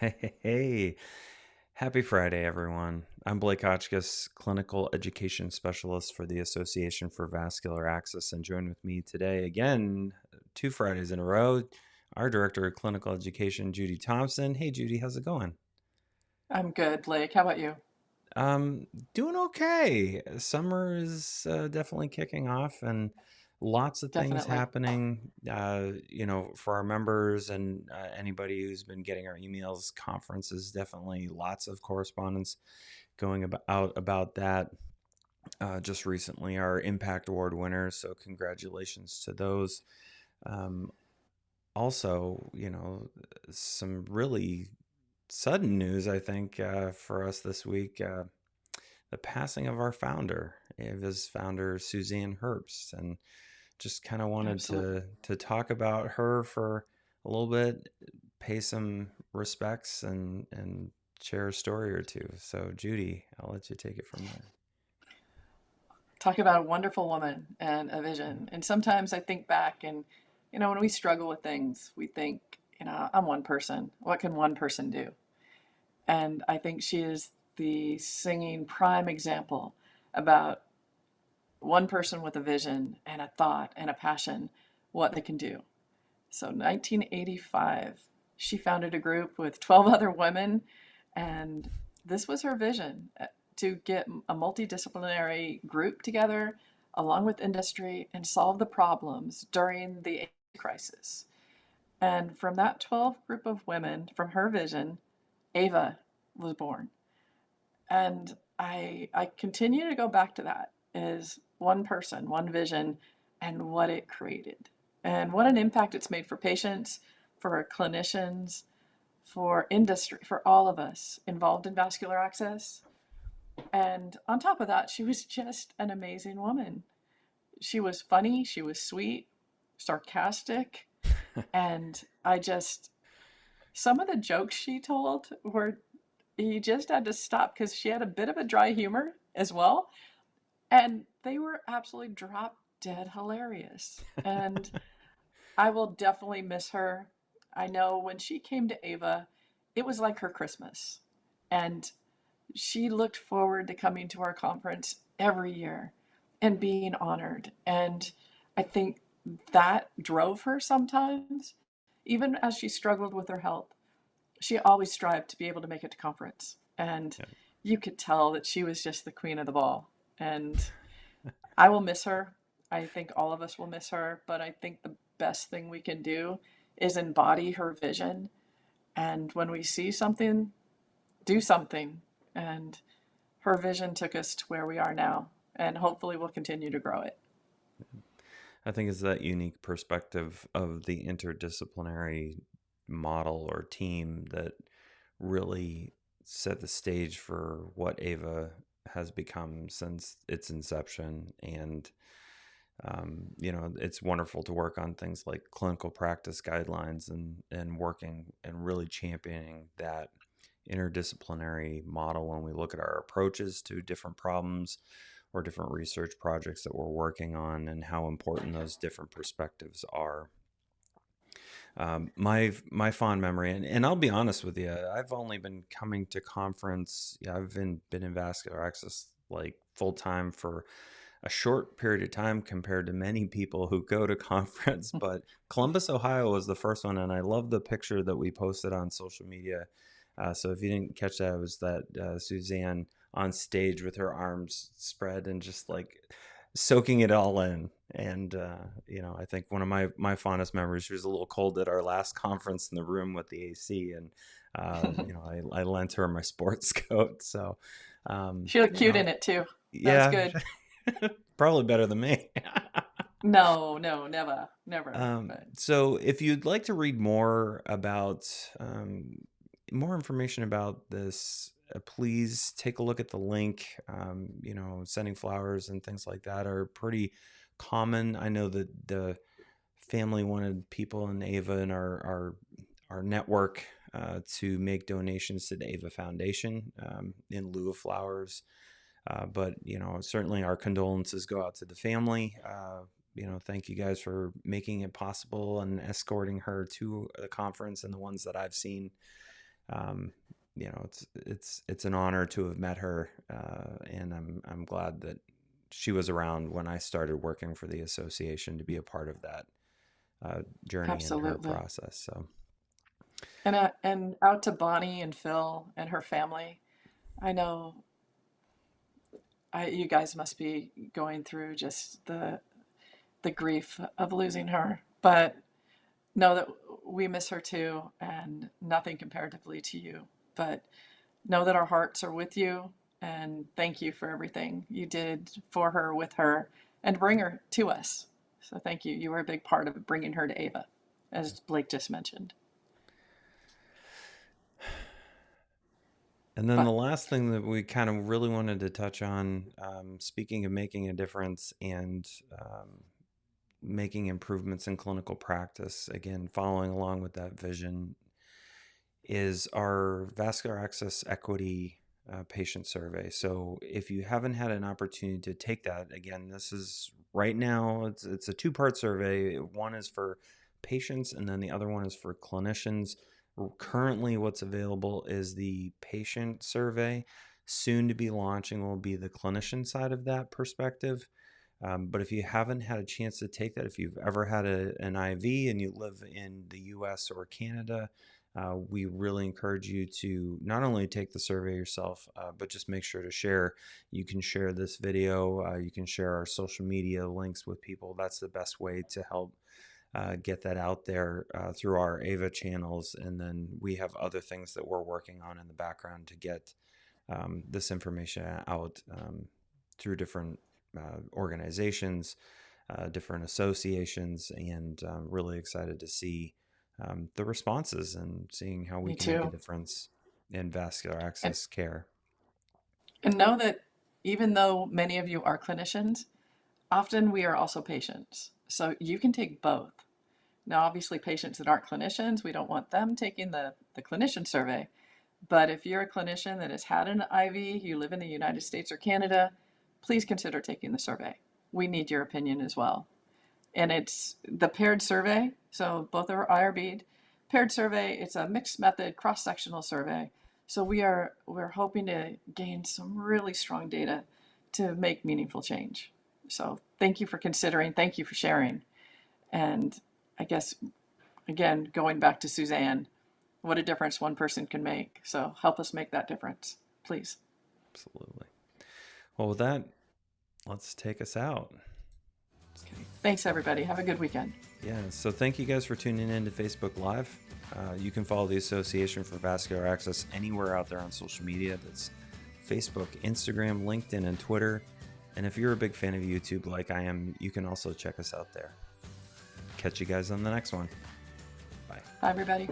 Hey, happy Friday, everyone. I'm Blake Hotchkiss, Clinical Education Specialist for the Association for Vascular Access, and join with me today again, 2 Fridays in a row, our Director of Clinical Education, Judy Thompson. Hey, Judy, how's it going? I'm good, Blake. How about you? Um, Doing okay. Summer is definitely kicking off, and lots of things Definitely. happening. For our members and anybody who's been getting our emails, conferences, definitely lots of correspondence going out about that. Just recently, our Impact Award winners, so congratulations to those. Um, Also, some really sudden news, I think, for us this week. The passing of our founder, Ava's founder, Suzanne Herbst, and just kind of wanted Absolutely. to talk about her for a little bit, pay some respects, and share a story or two. So, Judy, I'll let you take it from there. Talk about a wonderful woman and a vision. And sometimes I think back and, when we struggle with things, we think, I'm one person. What can one person do? And I think she is the singing prime example about one person with a vision and a thought and a passion, what they can do. So 1985, she founded a group with 12 other women, and this was her vision to get a multidisciplinary group together along with industry and solve the problems during the AIDS crisis. And from that 12 group of women, from her vision, Ava was born. And I continue to go back to that is one person, one vision, and what it created, and what an impact it's made for patients, for clinicians, for industry, for all of us involved in vascular access. And on top of that, she was just an amazing woman. She was funny, she was sweet, sarcastic, and some of the jokes she told were, you just had to stop because she had a bit of a dry humor as well. And they were absolutely drop dead hilarious. And I will definitely miss her. I know when she came to Ava, it was like her Christmas. And she looked forward to coming to our conference every year and being honored. And I think that drove her sometimes, even as she struggled with her health. She always strived to be able to make it to conference. And Yeah. you could tell that she was just the queen of the ball. And I will miss her. I think all of us will miss her, but I think the best thing we can do is embody her vision. And when we see something, do something. And her vision took us to where we are now. And hopefully we'll continue to grow it. I think it's that unique perspective of the interdisciplinary model or team that really set the stage for what Ava has become since its inception. And it's wonderful to work on things like clinical practice guidelines and working and really championing that interdisciplinary model when we look at our approaches to different problems or different research projects that we're working on and how important those different perspectives are. My fond memory, and I'll be honest with you, I've only been coming to conference. Yeah, I've been in vascular access like full time for a short period of time compared to many people who go to conference. But Columbus, Ohio was the first one, and I love the picture that we posted on social media. So if you didn't catch that, it was that Suzanne on stage with her arms spread and just like soaking it all in. And I think one of my fondest memories. She was a little cold at our last conference in the room with the AC, and I lent her my sports coat. So um, She looked you cute know, in it too. That was yeah, good. probably better than me. No, no, never, never. But So if you'd like to read more about more information about this, please take a look at the link. Sending flowers and things like that are pretty common. I know that the family wanted people in Ava and our network to make donations to the Ava Foundation in lieu of flowers. But certainly our condolences go out to the family. Thank you guys for making it possible and escorting her to the conference and the ones that I've seen. um, it's an honor to have met her, and I'm glad that she was around when I started working for the association to be a part of that journey in her Absolutely. process. So And out to Bonnie and Phil and her family. I know you guys must be going through just the grief of losing her, but know that we miss her too, and nothing comparatively to you. But know that our hearts are with you, and thank you for everything you did for her, with her, and bring her to us. So thank you. You were a big part of bringing her to Ava, as Blake just mentioned. And then the But last thing that we kind of really wanted to touch on, speaking of making a difference and making improvements in clinical practice, again, following along with that vision, is our vascular access equity patient survey. So if you haven't had an opportunity to take that, again, this is right now, it's a two-part survey. One is for patients, and then the other one is for clinicians. Currently, what's available is the patient survey. Soon to be launching will be the clinician side of that perspective. But if you haven't had a chance to take that, if you've ever had an IV and you live in the US or Canada, we really encourage you to not only take the survey yourself, but just make sure to share. You can share this video, you can share our social media links with people. That's the best way to help get that out there through our AVA channels. And then we have other things that we're working on in the background to get this information out through different organizations, different associations, and really excited to see the responses and seeing how we me can make a too. difference in vascular And access care. and know that even though many of you are clinicians, often we are also patients. So you can take both. Now, obviously, patients that aren't clinicians, we don't want them taking the clinician survey. But if you're a clinician that has had an IV, you live in the United States or Canada, please consider taking the survey. We need your opinion as well. And it's the paired survey, so both are IRB'd. Paired survey, it's a mixed method, cross-sectional survey. So we're hoping to gain some really strong data to make meaningful change. So thank you for considering, thank you for sharing. And I guess, again, going back to Suzanne, what a difference one person can make. So help us make that difference, please. Absolutely. Well, with that, let's take us out. Okay. Thanks, everybody. Have a good weekend. Yeah, so thank you guys for tuning in to Facebook Live. You can follow the Association for Vascular Access anywhere out there on social media. That's Facebook, Instagram, LinkedIn, and Twitter. And if you're a big fan of YouTube like I am, you can also check us out there. Catch you guys on the next one. Bye. Bye, everybody.